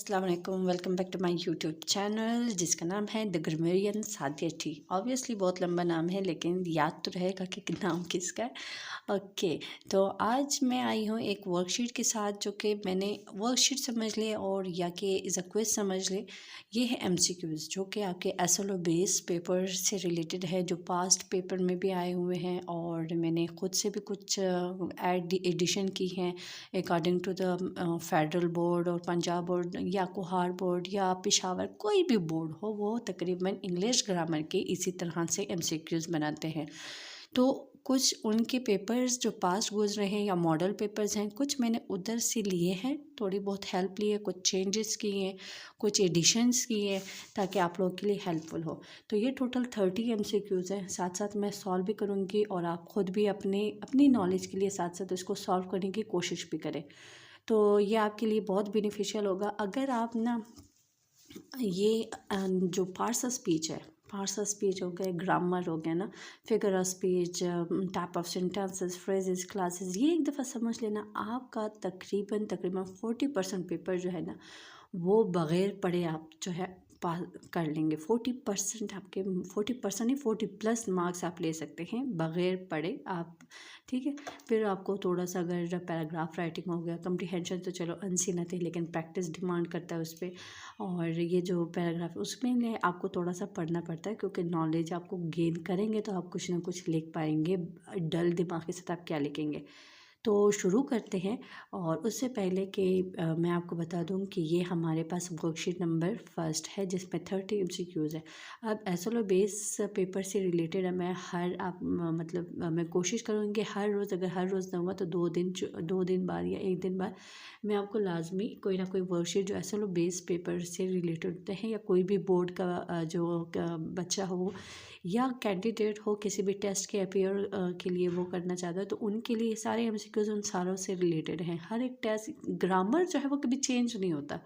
अस्सलाम वालेकुम, welcome back to my YouTube channel जिसका नाम है the grammarian Sadia T. Obviously बहुत लंबा नाम है लेकिन याद तो रहेगा कि नाम किसका है। ओके, तो आज मैं आई हूँ एक वर्कशीट के साथ जो कि मैंने वर्कशीट समझ ले और या कि इज़ अ क्विज समझ ले। ये है एमसीक्यूज़ जो कि आपके एसएलओ बेस पेपर से रिलेटेड है, जो पास्ट पेपर में भी आए हुए हैं और मैंने ख़ुद से भी कुछ एडिशन की हैं according to the federal board और पंजाब बोर्ड या कुहार बोर्ड या पेशावर, कोई भी बोर्ड हो वो तकरीबन इंग्लिश ग्रामर के इसी तरह से एमसीक्यूज़ बनाते हैं। तो कुछ उनके पेपर्स जो पास गुजरे हैं या मॉडल पेपर्स हैं, कुछ मैंने उधर से लिए हैं, थोड़ी बहुत हेल्प ली है, कुछ चेंजेस किए हैं, कुछ एडिशंस किए हैं ताकि आप लोगों के लिए हेल्पफुल हो। तो ये टोटल 30 एमसीक्यूज़ हैं, साथ साथ मैं सॉल्व भी करूँगी और आप ख़ुद भी अपनी नॉलेज के लिए साथ साथ इसको सॉल्व करने की कोशिश भी करें। तो ये आपके लिए बहुत बेनिफिशियल होगा अगर आप ना ये जो पार्ट्स ऑफ स्पीच है, पार्ट्स ऑफ स्पीच हो गए, ग्रामर हो गया ना, figure of speech, type of sentences, phrases, classes, ये एक दफ़ा समझ लेना, आपका तकरीबन 40% पेपर जो है ना वो बग़ैर पढ़े आप जो है पास कर लेंगे। 40% आपके 40% नहीं 40+ मार्क्स आप ले सकते हैं बग़ैर पढ़े आप, ठीक है। फिर आपको थोड़ा सा अगर पैराग्राफ राइटिंग हो गया, कम्प्रीहेंशन तो चलो अनसीनत है लेकिन प्रैक्टिस डिमांड करता है उस पर, और ये जो पैराग्राफ उसमें आपको थोड़ा सा पढ़ना पड़ता है क्योंकि नॉलेज आपको गेन करेंगे तो आप कुछ ना कुछ लिख पाएंगे। डल दिमाग के साथ आप क्या लिखेंगे। तो शुरू करते हैं। और उससे पहले कि मैं आपको बता दूं कि ये हमारे पास वर्कशीट नंबर 1 है जिसमें 30 एमसीक्यूज़ है। अब एसएलओ बेस पेपर से रिलेटेड है, मैं मैं कोशिश करूँगी हर रोज़, अगर हर रोज़ दूँगा तो 2 दिन बाद या 1 दिन बाद मैं आपको लाजमी कोई ना कोई वर्कशीट जो एसएलओ बेस पेपर से रिलेटेड होते हैं या कोई भी बोर्ड का बच्चा हो या कैंडिडेट हो किसी भी टेस्ट के अपीयर के लिए वो करना चाहता है, तो उनके लिए सारे एमसीक्यूज़ उन सारों से रिलेटेड हैं। हर एक टेस्ट ग्रामर जो है वो कभी चेंज नहीं होता।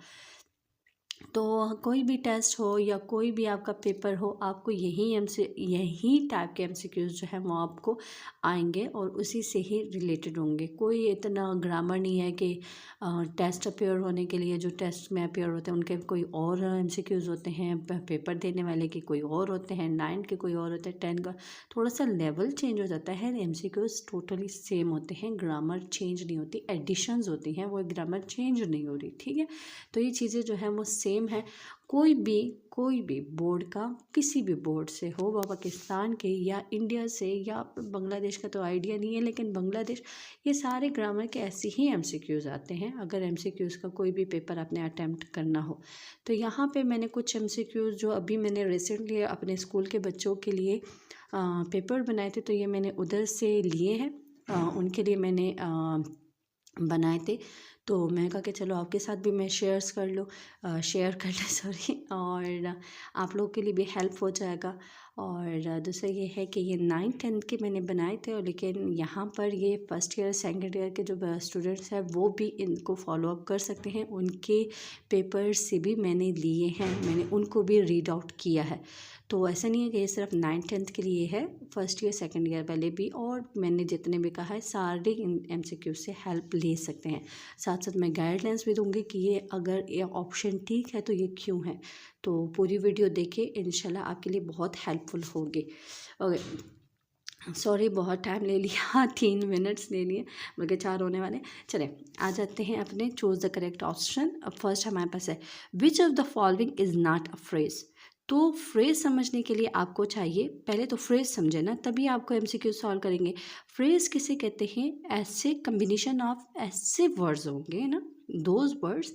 तो कोई भी टेस्ट हो या कोई भी आपका पेपर हो, आपको यही टाइप के एमसीक्यूज़ जो है वो आपको आएंगे और उसी से ही रिलेटेड होंगे। कोई इतना ग्रामर नहीं है कि टेस्ट अपीयर होने के लिए जो टेस्ट में अपीयर होते हैं उनके कोई और एमसीक्यूज़ होते हैं, पेपर देने वाले के कोई और होते हैं, 9 के कोई और होते हैं, 10 का थोड़ा सा लेवल चेंज हो जाता है। एमसीक्यूज़ टोटली सेम होते हैं, ग्रामर चेंज नहीं होती, एडिशंस होती हैं, वो ग्रामर चेंज नहीं हो रही, ठीक है। तो ये चीज़ें जो है वो सेम है। कोई भी बोर्ड का, किसी भी बोर्ड से हो, वह पाकिस्तान के या इंडिया से या बांग्लादेश का तो आइडिया नहीं है, लेकिन बांग्लादेश, ये सारे ग्रामर के ऐसे ही एमसीक्यूज़ आते हैं अगर एमसीक्यूज़ का कोई भी पेपर आपने अटेम्प्ट करना हो। तो यहाँ पे मैंने कुछ एमसीक्यूज़ जो अभी मैंने रिसेंटली अपने स्कूल के बच्चों के लिए पेपर बनाए थे, तो ये मैंने उधर से लिए हैं, उनके लिए मैंने बनाए थे। तो मैं कहा कि चलो आपके साथ भी मैं शेयर कर लें सॉरी, और आप लोगों के लिए भी हेल्प हो जाएगा। और दूसरा ये है कि ये 9th-10th के मैंने बनाए थे, और लेकिन यहाँ पर ये फर्स्ट ईयर सेकेंड ईयर के जो स्टूडेंट्स हैं वो भी इनको फॉलो अप कर सकते हैं, उनके पेपर से भी मैंने लिए हैं, मैंने उनको भी रीड आउट किया है। तो ऐसा नहीं है कि ये सिर्फ 9th-10th के लिए है, फर्स्ट ईयर सेकेंड ईयर वाले भी, और मैंने जितने भी कहा है सारे इन एमसीक्यू से हेल्प ले सकते हैं। साथ साथ मैं गाइडलाइंस भी दूंगी कि ये अगर ये ऑप्शन ठीक है तो ये क्यों है। तो पूरी वीडियो देखिए, इंशाल्लाह आपके लिए बहुत हेल्पफुल होगी। ओके, सॉरी बहुत टाइम ले लिया 3 मिनट्स ले लिए, बल्कि 4 होने वाले। चले आ जाते हैं अपने चूज़ द करेक्ट ऑप्शन। अब फर्स्ट हमारे पास है which of the following is not a phrase. तो फ्रेज समझने के लिए आपको चाहिए, पहले तो फ्रेज समझे ना तभी आपको एमसीक्यू सॉल्व करेंगे। फ्रेज किसे कहते हैं? ऐसे कम्बिनेशन ऑफ ऐसे वर्ड्स होंगे ना, दोज वर्ड्स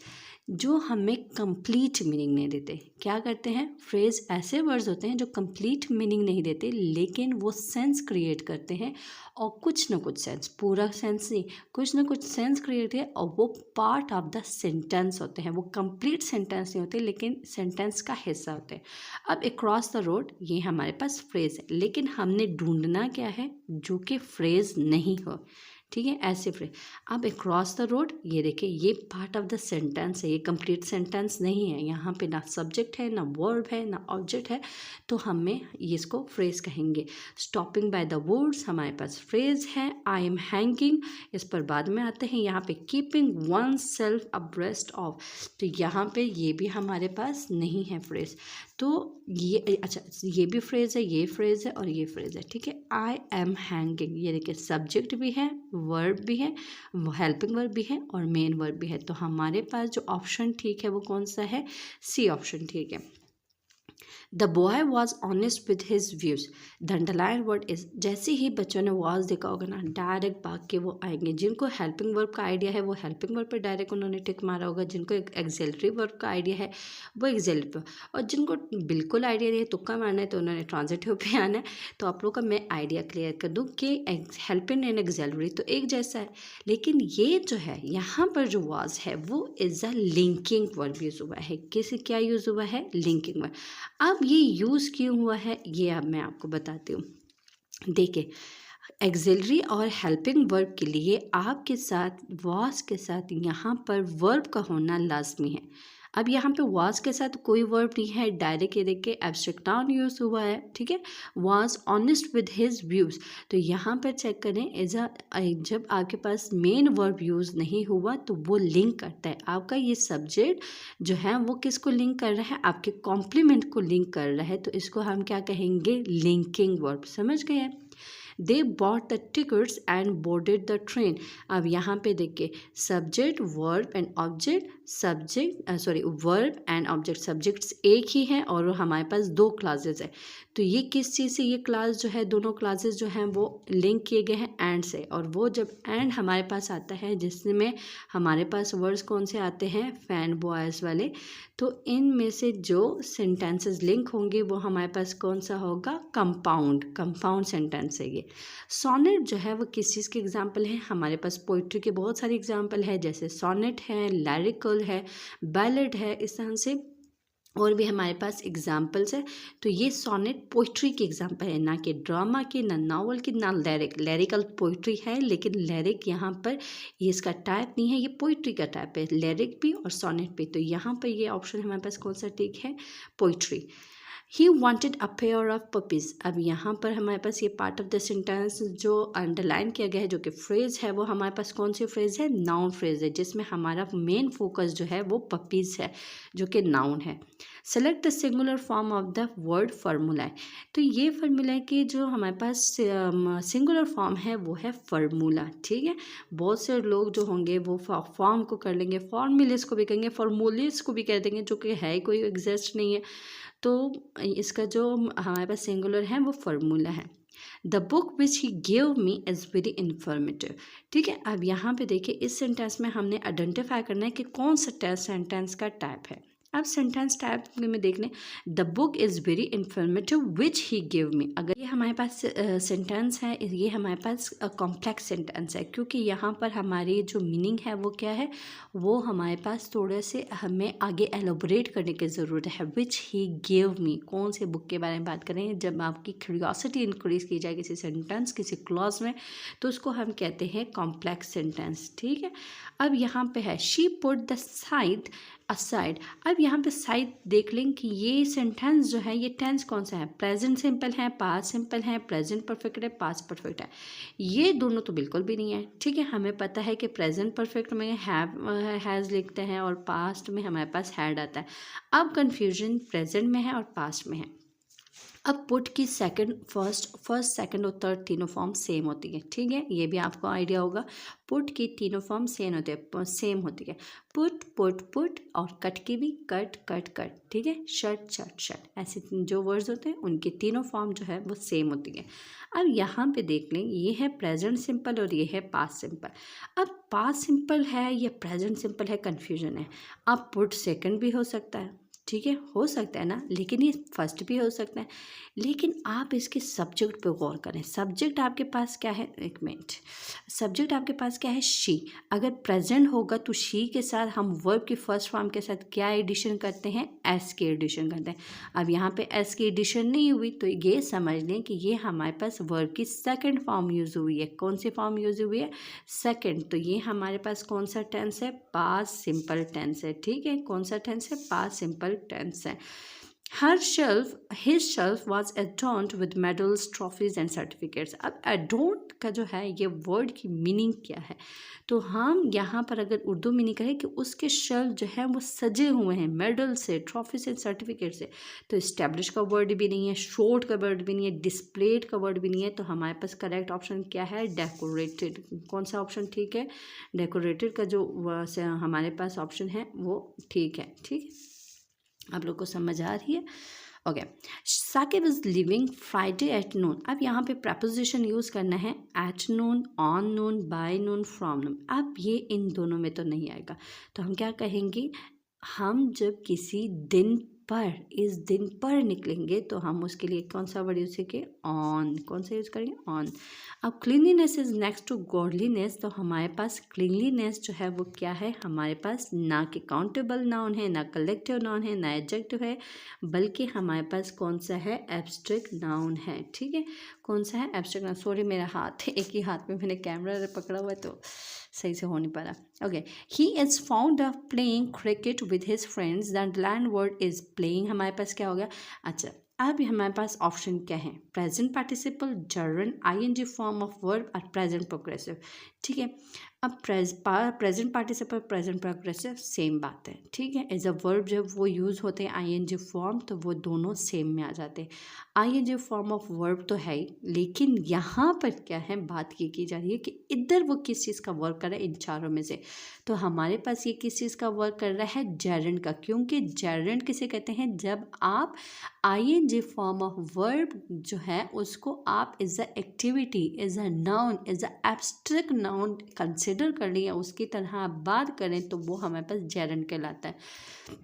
जो हमें कंप्लीट मीनिंग नहीं देते। क्या करते हैं? फ्रेज ऐसे वर्ड्स होते हैं जो कंप्लीट मीनिंग नहीं देते लेकिन वो सेंस क्रिएट करते हैं, और कुछ ना कुछ सेंस, पूरा सेंस नहीं, कुछ ना कुछ सेंस क्रिएट है, और वो पार्ट ऑफ द सेंटेंस होते हैं। वो कंप्लीट सेंटेंस नहीं होते लेकिन सेंटेंस का हिस्सा होते हैं। अब अक्रॉस द रोड ये हमारे पास फ्रेज है, लेकिन हमने ढूंढना क्या है? जो कि फ्रेज नहीं हो, ठीक है, ऐसे फ्रेज। अब अक्रॉस द रोड, ये देखिए ये पार्ट ऑफ द सेंटेंस है, ये कंप्लीट सेंटेंस नहीं है, यहाँ पे ना सब्जेक्ट है, ना वर्ब है, ना ऑब्जेक्ट है, तो हमें इसको फ्रेज कहेंगे। स्टॉपिंग बाय द वुड्स हमारे पास फ्रेज है। आई एम हैंगिंग, इस पर बाद में आते हैं। यहाँ पे keeping one self abreast of, तो यहाँ पे ये भी हमारे पास नहीं है फ्रेज। तो ये अच्छा, ये भी फ्रेज है, ये फ्रेज है और ये फ्रेज है, ठीक है। आई एम हैंगिंग, ये देखिए सब्जेक्ट भी है, वर्ब भी है, हेल्पिंग वर्ब भी है और मेन वर्ब भी है। तो हमारे पास जो ऑप्शन ठीक है वो कौन सा है, सी ऑप्शन ठीक है। The boy was honest with his views, the underline word is, जैसे ही बच्चों ने वॉज देखा होगा ना, डायरेक्ट भाग के वो आएंगे। जिनको हेल्पिंग वर्ब का आइडिया है वो हेल्पिंग वर्ब पर डायरेक्ट उन्होंने टिक मारा होगा, जिनको एक एक्सेलरी वर्ब का आइडिया है वो एक्सेलरी पर, और जिनको बिल्कुल आइडिया नहीं है, तुक्का मारना है, तो उन्होंने ट्रांजिटिव पे आना है। तो आप लोग का मैं आइडिया क्लियर कर दूँ कि हेल्पिंग एंड एक्सेलरी तो एक जैसा है, लेकिन ये जो है यहाँ पर जो वॉज है वो is a linking verb use हुआ है। किस क्या यूज़ हुआ है, लिंकिंग वर्ब। अब ये यूज़ क्यों हुआ है ये अब मैं आपको बताती हूँ। देखिए एक्सिलरी और हेल्पिंग वर्ब के लिए आपके साथ वॉज के साथ यहाँ पर वर्ब का होना लाजमी है। अब यहाँ पे वॉज के साथ कोई वर्ब नहीं है, डायरेक्ट ये देखिए एब्स्ट्रैक्ट नाउन यूज़ हुआ है, ठीक है। Was honest with his views, तो यहाँ पर चेक करें जब आपके पास मेन वर्ब यूज़ नहीं हुआ तो वो लिंक करता है। आपका ये सब्जेक्ट जो है वो किसको लिंक कर रहा है, आपके कॉम्प्लीमेंट को लिंक कर रहा है, तो इसको हम क्या कहेंगे, लिंकिंग वर्ब। समझ गए। They bought the tickets and boarded the train. अब यहाँ पे देखिए subject verb and object, verb and object, subjects एक ही हैं और हमारे पास दो क्लासेस है। तो ये किस चीज़ से, ये क्लास जो है, दोनों क्लासेस जो हैं वो लिंक किए गए हैं एंड से, और वो जब एंड हमारे पास आता है जिसमें हमारे पास वर्ड्स कौन से आते हैं, फैन बॉयज़ वाले, तो इनमें से जो सेंटेंसेस लिंक होंगे वो हमारे पास कौन सा होगा, कंपाउंड सेंटेंस है ये। सोनेट जो है वो किस चीज़ के एग्जाम्पल है, हमारे पास पोइट्री के बहुत सारे एग्जाम्पल है, जैसे सोनेट है, लिरिकल है, बैलेड है, इस तरह से और भी हमारे पास एग्जाम्पल्स है। तो ये सोनेट पोइट्री के एग्जाम्पल है, ना कि ड्रामा के, ना नावल के, ना लिरिकल पोइट्री है, लेकिन लिरिक यहाँ पर ये इसका टाइप नहीं है, ये पोइट्री का टाइप है, लिरिक भी और सोनेट भी। तो यहाँ पर ये ऑप्शन हमारे पास कौन सा ठीक है, poetry. He wanted a pair of puppies, अब यहाँ पर हमारे पास ये पार्ट ऑफ द सेंटेंस जो अंडरलाइन किया गया है, जो कि फ्रेज है, वो हमारे पास कौन सी फ्रेज है, नाउन फ्रेज है, जिसमें हमारा मेन फोकस जो है वो पपीज़ है, जो कि नाउन है। Select the singular form of the word formula, तो ये फार्मूला की जो हमारे पास सिंगुलर फॉर्म है वो है फार्मूला, ठीक है। बहुत से लोग जो होंगे वो फॉर्म को कर लेंगे, फॉर्मूलेस को भी कहेंगे, फार्मूलेस को भी कह देंगे, जो कि है कोई एग्जिस्ट नहीं है। तो इसका जो हमारे पास सिंगुलर है वो फार्मूला है। The book which he give me is very informative, ठीक है। अब यहाँ पे देखिए इस सेंटेंस में हमने आइडेंटिफाई करना है कि कौन सा सेंटेंस का टाइप है। अब सेंटेंस टाइप में देख लें, the book is very informative which he give me. अगर ये हमारे पास सेंटेंस है, ये हमारे पास कॉम्प्लेक्स सेंटेंस है, क्योंकि यहाँ पर हमारी जो मीनिंग है वो क्या है, वो हमारे पास थोड़े से हमें आगे एलोबरेट करने की ज़रूरत है। विच ही गिव मी, कौन से बुक के बारे में बात करें, जब आपकी क्यूरियोसिटी इंक्रीज की जाए किसी सेंटेंस, किसी क्लॉज में, तो उसको हम कहते हैं कॉम्प्लेक्स सेंटेंस, ठीक है। अब यहाँ पे है she put the side aside. अब यहाँ पे साइड देख लें कि ये सेंटेंस जो है ये टेंस कौन सा है, प्रेजेंट सिंपल है, पास्ट सिंपल है, प्रेजेंट परफेक्ट है, पास्ट परफेक्ट है। ये दोनों तो बिल्कुल भी नहीं है, ठीक है। हमें पता है कि प्रेजेंट परफेक्ट में हैज़ लिखते हैं और पास्ट में हमारे पास हैड आता है। अब कन्फ्यूजन प्रेजेंट में है और पास्ट में है। अब पुट की फर्स्ट सेकंड और थर्ड तीनों फॉर्म सेम होती है, ठीक है, ये भी आपको आइडिया होगा। पुट की तीनों फॉर्म सेम होती है, पुट और कट की भी कट, ठीक है, शर्ट, ऐसे जो वर्ड्स होते हैं उनकी तीनों फॉर्म जो है वो सेम होती है। अब यहाँ पे देख लें, ये है प्रेजेंट सिंपल और ये है पास्ट सिंपल। अब पास्ट सिंपल है या प्रेजेंट सिंपल है, कन्फ्यूजन है। अब पुट सेकंड भी हो सकता है, ठीक है, हो सकता है ना, लेकिन ये फर्स्ट भी हो सकता है। लेकिन आप इसके सब्जेक्ट पे गौर करें। सब्जेक्ट आपके पास क्या है, एक मिनट, सब्जेक्ट आपके पास क्या है, शी। अगर प्रेजेंट होगा तो शी के साथ हम वर्ब की फर्स्ट फॉर्म के साथ क्या एडिशन करते हैं, एस की एडिशन करते हैं। अब यहाँ पे एस की एडिशन नहीं हुई तो ये समझ लें कि ये हमारे पास वर्ब की सेकंड फॉर्म यूज़ हुई है। कौन सी फॉर्म यूज़ हुई है, सेकंड। तो ये हमारे पास कौन सा टेंस है, पास्ट सिंपल टेंस है। ठीक है, कौन सा टेंस है, पास्ट सिंपल टेंस है। His shelf was adorned with medals, trophies and certificates। अब adorned का जो है ये वर्ड की मीनिंग क्या है, तो हम यहाँ पर अगर उर्दू मीनिंग करें कि उसके शेल्फ जो है वो सजे हुए हैं मेडल से, ट्रॉफी से, सर्टिफिकेट से। तो इस्टेब्लिश का वर्ड भी नहीं है, शोड का वर्ड भी नहीं है, डिस्प्लेड का वर्ड भी नहीं है। तो हमारे पास करेक्ट ऑप्शन क्या है, डेकोरेटेड। कौन सा ऑप्शन ठीक है, डेकोरेटेड का जो हमारे पास ऑप्शन है वो ठीक है। ठीक है, आप लोग को समझ आ रही है। Okay, Saqib is leaving Friday at noon. अब यहाँ पे प्रपोजिशन यूज़ करना है at noon, on noon, by noon, from noon. अब ये इन दोनों में तो नहीं आएगा, तो हम क्या कहेंगे, हम जब किसी दिन पर, इस दिन पर निकलेंगे तो हम उसके लिए कौन सा वर्ड यूज़ करेंगे, ऑन। कौन सा यूज़ करेंगे, ऑन। अब cleanliness is next to godliness, तो हमारे पास क्लीनलीनेस जो है वो क्या है, हमारे पास ना कि काउंटेबल नाउन है, ना कलेक्टिव नाउन है, ना एडजेक्टिव है, बल्कि हमारे पास कौन सा है, एब्स्ट्रैक्ट नाउन है। ठीक है, कौन सा है, एब्स्ट्रैक्ट नाउन। सॉरी, मेरा हाथ एक ही हाथ में मैंने कैमरा पकड़ा हुआ है तो सही से हो नहीं पा रहा। Okay, he is found of playing cricket with his friends, the land word is playing. हमारे पास क्या हो गया, अच्छा अब हमारे पास ऑप्शन क्या है, present participle, gerund, ING form of verb और प्रेजेंट प्रोग्रेसिव। ठीक है, अब present participle, present progressive same बात है। ठीक है, एज अ वर्ब जब वो यूज़ होते हैं आईएनजी फॉर्म तो वो दोनों सेम में आ जाते हैं। आईएनजी फॉर्म ऑफ वर्ब तो है ही, लेकिन यहाँ पर क्या है, बात ये की जा रही है कि इधर वो किस चीज़ का वर्क कर रहा है इन चारों में से। तो हमारे पास ये किस चीज़ का वर्क कर रहा है, जेरेंट का। क्योंकि जेरेंट किसे कहते हैं, जब आप आईएनजी फॉर्म ऑफ वर्ब जो है उसको आप as a activity, as a noun, as a abstract noun consider कर लिया, उसकी तरह आप बात करें तो वो हमारे पास जेरेंट कहलाता है।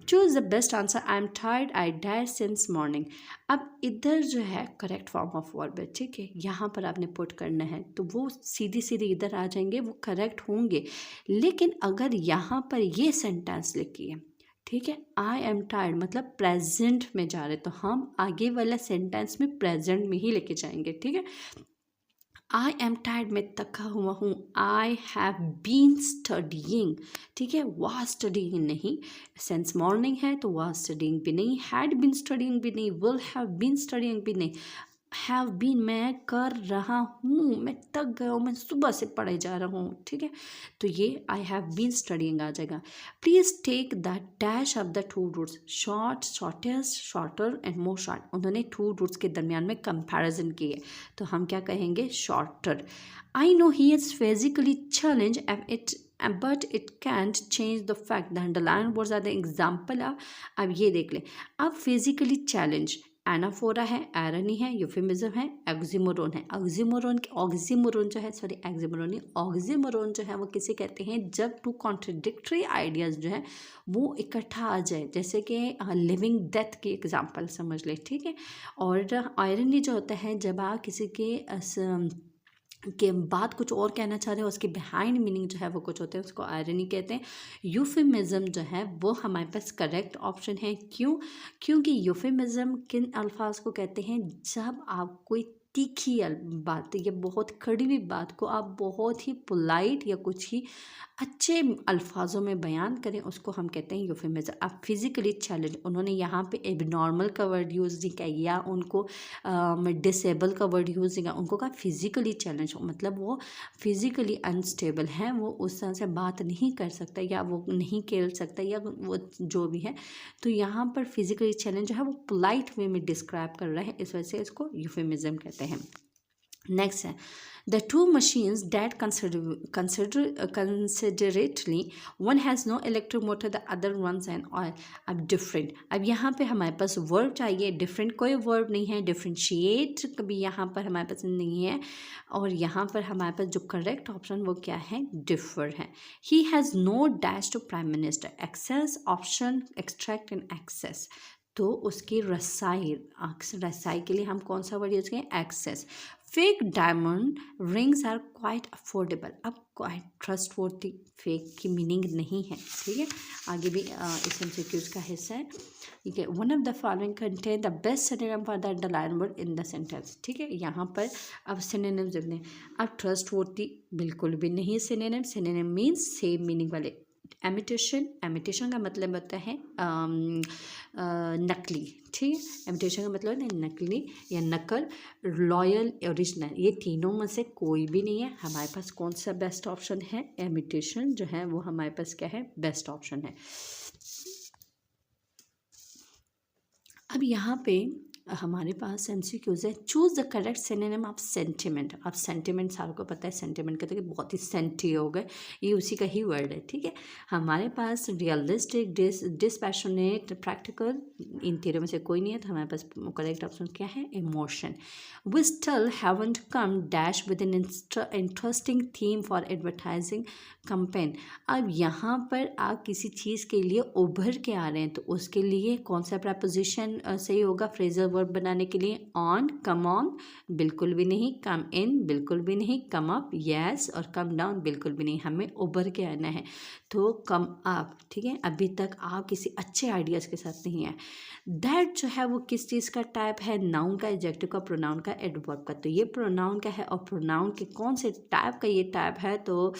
Choose the best answer, I am tired, I died since morning. अब इधर जो है करेक्ट फॉर्म ऑफ वर्ब है। ठीक है, यहाँ पर आपने पुट करना है तो वो सीधी सीधी इधर आ जाएंगे, वो करेक्ट होंगे। लेकिन अगर यहाँ पर ये सेंटेंस लिखी है, ठीक है, आई एम टायर्ड मतलब प्रेजेंट में जा रहे, तो हम आगे वाला सेंटेंस में प्रेजेंट में ही लेके जाएंगे। ठीक है, आई एम टायर्ड में थका हुआ हूँ, आई हैव बीन स्टडीइंग। ठीक है, वाज स्टडीइंग नहीं, सिंस मॉर्निंग है तो वाज स्टडीइंग भी नहीं, हैड बीन स्टडीइंग भी नहीं, विल हैव बीन स्टडीइंग भी नहीं। हैव बीन मैं कर रहा हूँ, मैं थक गया हूँ, मैं सुबह से पढ़े जा रहा हूँ। ठीक है, तो ये आई हैव बीन स्टडीइंग आ जाएगा। Please take the dash of the two roots, short, shortest, shorter and more short. उन्होंने टू रूट्स के दरमियान में कंपैरिजन की है, तो हम क्या कहेंगे, shorter. I know he is physically challenge it but it can't change the fact the underline words are the example of. अब ये देख लें, अब फिजिकली चैलेंज एनाफोरा है, एरनी है, यूफेमिज्म है, ऑक्सीमोरोन है। ऑक्सीमोरोन जो है, सॉरी एक्सिमोरोन नहीं, ऑक्सीमोरोन जो है वो किसे कहते हैं, जब टू कॉन्ट्रडिक्टरी आइडियाज़ जो है वो इकट्ठा आ जाए, जैसे कि लिविंग डेथ की एग्जांपल समझ ले। ठीक है, और आयरनी जो होता है जब आप किसी के बात कुछ और कहना चाह रहे हो, उसके बिहाइंड मीनिंग जो है वो कुछ होते हैं, उसको आयरनी कहते हैं। यूफेमिज्म जो है वो हमारे पास करेक्ट ऑप्शन है। क्यों, क्योंकि यूफेमिज्म किन अल्फाज को कहते हैं, जब आप कोई तीखी बात या बहुत कड़ी हुई बात को आप बहुत ही पोलाइट या कुछ ही अच्छे अल्फाजों में बयान करें, उसको हम कहते हैं यूफेमिज्म। अब फिजिकली चैलेंज, उन्होंने यहाँ पे एबनॉर्मल का वर्ड यूज़ नहीं किया, या उनको डिसेबल का वर्ड यूज़ नहीं किया, उनको कहा फिजिकली चैलेंज, मतलब वो फिजिकली अनस्टेबल हैं, वो उस तरह से बात नहीं कर सकता, या वो नहीं खेल सकता, या वो जो भी है। तो यहाँ पर फिजिकली चैलेंज जो है वो पोलाइट वे में डिस्क्राइब कर रहा है, इस वजह से इसको यूफेमिज्म कहते हैं। नेक्स्ट है the two machines that considerately one has no electric motor the other once an oil. अब डिफरेंट, अब यहाँ पे हमारे पास वर्ब चाहिए, डिफरेंट कोई वर्ब नहीं है, डिफरेंशिएट कभी यहाँ पर हमारे पास नहीं है, और यहाँ पर हमारे पास जो करेक्ट ऑप्शन वो क्या है, डिफर है। He has no dash to prime minister, access option extract and access, तो उसकी रसाई के लिए हम कौन सा वर्ड यूज करें, access. Fake diamond rings are quite affordable, अब क्वाइट ट्रस्टवर्थी फेक की मीनिंग नहीं है, ठीक है, आगे भी इस एमसीक्यूज का हिस्सा है, ठीक है। One of the following contain the best synonym for the underline word in the sentence, ठीक है, यहाँ पर अब सिनोनिम्स देखते हैं। अब ट्रस्टवर्थी बिल्कुल भी नहीं synonym, synonym means same meaning वाले। एमिटेशन का मतलब होता है नकली, ठीक है, एमिटेशन का मतलब है नकली या नकल। लॉयल, ओरिजिनल, ये तीनों में से कोई भी नहीं है। हमारे पास कौन सा बेस्ट ऑप्शन है, एमिटेशन जो है वो हमारे पास क्या है, बेस्ट ऑप्शन है। अब यहाँ पे हमारे पास एमसीक्यूज है, choose the correct synonym of sentiment. अब सेंटिमेंट सारों को पता है, सेंटिमेंट कहते हैं कि बहुत ही सेंटी हो गए, ये उसी का ही वर्ड है, ठीक है। हमारे पास रियलिस्टिक, डिस्पैशनेट, प्रैक्टिकल, इन तीनों में से कोई नहीं है, तो हमारे पास करेक्ट ऑप्शन क्या है, emotion. We still haven't come dash with an interesting theme for advertising campaign. अब यहाँ पर आप किसी चीज़ के लिए उभर के आ रहे हैं, तो उसके लिए कौन सा प्रपोजिशन सही होगा फ्रेजल वर्ब बनाने के लिए, ऑन, कम ऑन बिल्कुल भी नहीं, कम इन बिल्कुल भी नहीं, कम अप यस, और कम डाउन बिल्कुल भी नहीं, हमें उभर के आना है, तो कम अप, ठीक है। अभी तक आप किसी अच्छे आइडियाज़ के साथ नहीं है। दैट जो है वो किस चीज़ का टाइप है, नाउन का, एडजेक्टिव का, प्रोनाउन का, एडवर्ब का, तो ये प्रोनाउन का है, और प्रोनाउन के कौन से टाइप का ये टाइप है, तो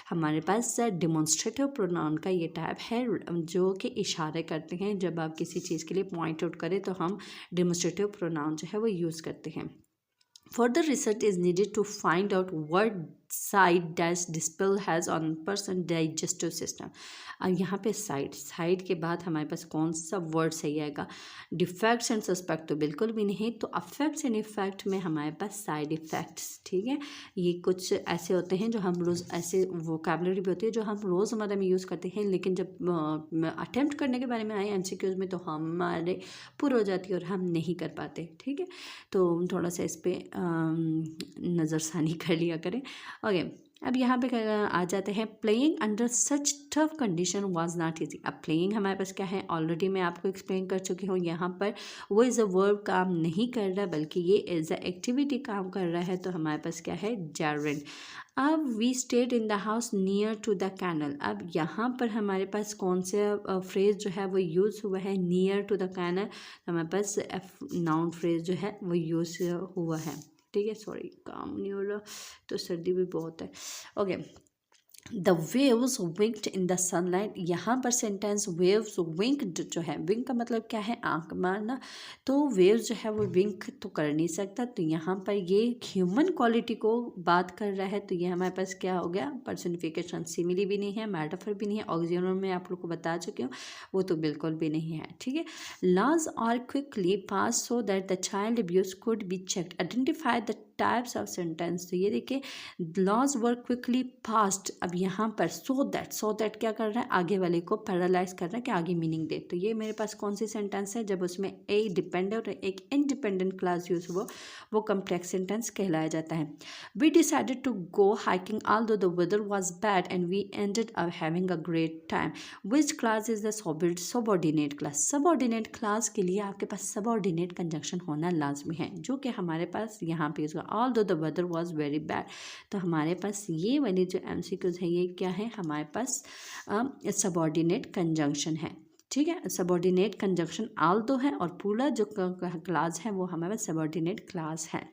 हमारे पास डिमॉन्स्ट्रेटिव प्रोनाउन का ये टाइप है, जो कि इशारे करते हैं, जब आप किसी चीज़ के लिए पॉइंट आउट करें तो हम डिमॉन्स्ट्रेटिव प्रोनाउन जो है वो यूज़ करते हैं। Further research is needed to find out what side dash dispel has on person digestive system। अब यहाँ पे साइड के बाद हमारे पास कौन सा वर्ड सही आएगा, डिफेक्ट्स एंड सस्पेक्ट तो बिल्कुल भी नहीं, तो अफेक्ट्स एंड इफेक्ट में हमारे पास साइड इफेक्ट्स, ठीक है। ये कुछ ऐसे होते हैं जो हम रोज़, ऐसे वोकैबुलरी भी होती है जो हम रोज़मर्रा में यूज़ करते हैं, लेकिन जब अटेम्प्ट करने के बारे में आए एमसीक्यूज में तो हमारे पूरा हो जाती है और हम नहीं कर पाते, ठीक है। तो थोड़ा सा इस पर नज़रसानी कर लिया करें। ओके, अब यहाँ पे आ जाते हैं, playing under such tough condition was not easy. अब प्लेइंग हमारे पास क्या है, ऑलरेडी मैं आपको एक्सप्लेन कर चुकी हूँ, यहाँ पर वो इज़ अ वर्ब काम नहीं कर रहा, बल्कि ये एज अ एक्टिविटी काम कर रहा है, तो हमारे पास क्या है, जेरेंट। अब we stayed in the house near to the canal. अब यहाँ पर हमारे पास कौन सा फ्रेज जो है वो यूज़ हुआ है, नियर टू द कैनल, तो हमारे पास नाउन फ्रेज जो है वो यूज़ हुआ है, ठीक है। सॉरी, काम नहीं हो रहा, तो सर्दी भी बहुत है। Okay, the waves winked in the sunlight. यहाँ पर सेंटेंस वेव्स विंक्ड जो है, विंक का मतलब क्या है, आंख मारना, तो वेव्स जो है वो विंक तो कर नहीं सकता, तो यहाँ पर ये ह्यूमन क्वालिटी को बात कर रहा है, तो ये हमारे पास क्या हो गया, पर्सनिफिकेशन। सिमिली भी नहीं है, मेटाफर भी नहीं है, ऑक्सियोनर में आप लोग को बता चुकी हूँ, वो तो बिल्कुल भी नहीं है, ठीक है। Laws are quickly pass so that the child abuse could be checked, identify the types of sentence. तो ये देखिए, लॉज वर क्विकली पास्ड। अब यहाँ पर सो दैट क्या कर रहा है, आगे वाले को पैरालाइज कर रहा है कि आगे मीनिंग दे। तो ये मेरे पास कौन सी सेंटेंस है, जब उसमें एक डिपेंडेंट और एक इंडिपेंडेंट क्लास यूज हुआ, वो कम्प्लेक्स सेंटेंस कहलाया जाता है। We decided to go hiking although the weather was bad and we ended up having a great time. Which clause is the subordinate clause. Subordinate clause के लिए आपके पास subordinate conjunction होना लाजमी है, जो कि हमारे पास यहाँ पे although the weather was very bad. तो हमारे पास ये वाली जो एमसीक्यूज है ये क्या है, हमारे पास सबऑर्डिनेट कंजंक्शन है, ठीक है। सबऑर्डिनेट कंजंक्शन ऑल्दो है, और पूरा जो क्लास है वो हमारे पास सबऑर्डिनेट क्लास है।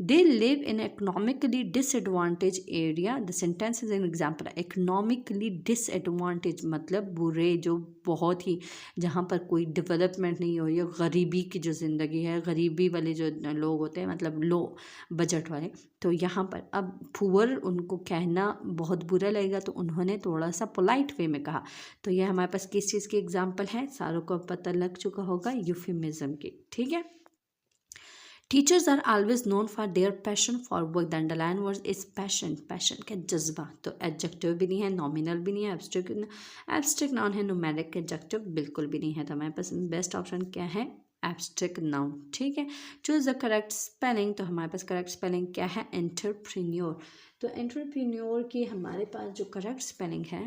They live in economically disadvantaged area. The sentence is an example. Economically disadvantaged मतलब बुरे, जो बहुत ही, जहाँ पर कोई डेवलपमेंट नहीं हो रही है, गरीबी की जो ज़िंदगी है, गरीबी वाले जो लोग होते हैं, मतलब लो बजट वाले, तो यहाँ पर अब पुअर उनको कहना बहुत बुरा लगेगा, तो उन्होंने थोड़ा सा पोलाइट वे में कहा। तो ये हमारे पास किस चीज़ की एग्जाम्पल है, सारों को पता लग चुका होगा, यूफेमिज्म की, ठीक है। Teachers are always known for their passion for work. The underline word is passion. Passion का जज्बा, तो एडजेक्टिव भी नहीं है, नॉमिनल भी नहीं है, एब्स्ट्रैक्ट नाउन है, न्यूमेरिक एडजेक्टिव बिल्कुल भी नहीं है। तो हमारे पास बेस्ट ऑप्शन क्या है? Abstract noun. ठीक है, चूज द करेक्ट स्पेलिंग। तो हमारे पास करेक्ट स्पेलिंग क्या है? एंटरप्रेन्योर। तो एंटरप्रेन्योर की हमारे पास जो करेक्ट स्पेलिंग है,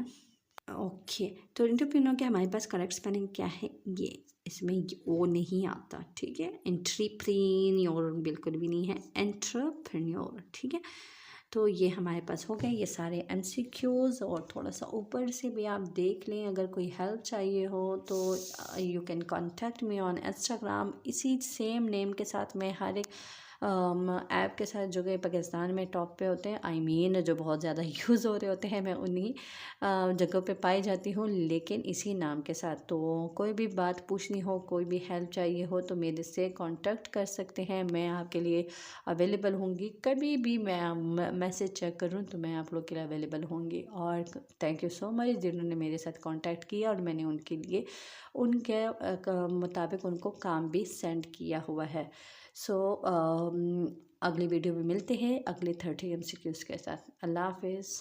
ओके, तो एंटरप्रेन्योर के हमारे पास करेक्ट स्पेलिंग क्या है? ये इसमें ओ नहीं आता। ठीक है, एंट्रीप्रेन्योर बिल्कुल भी नहीं है, एंटरप्रेन्योर। ठीक है, तो ये हमारे पास हो गए ये सारे एमसीक्यूज़। और थोड़ा सा ऊपर से भी आप देख लें, अगर कोई हेल्प चाहिए हो तो you can contact me on Instagram. इसी सेम नेम के साथ मैं हर एक ऐप के साथ जो कि पाकिस्तान में टॉप पे होते हैं, आई मीन जो बहुत ज़्यादा यूज़ हो रहे होते हैं, मैं उन्हीं जगहों पे पाई जाती हूँ, लेकिन इसी नाम के साथ। तो कोई भी बात पूछनी हो, कोई भी हेल्प चाहिए हो तो मेरे से कांटेक्ट कर सकते हैं। मैं आपके लिए अवेलेबल होंगी, कभी भी मैं मैसेज चेक करूँ तो मैं आप लोग के लिए अवेलेबल होंगी। और थैंक यू सो मच जिन्होंने मेरे साथ कांटेक्ट किया और मैंने उनके लिए उनके मुताबिक उनको काम भी सेंड किया हुआ है। सो अगली वीडियो में मिलते हैं अगले 30 MCQs के साथ। अल्लाह हाफिज़।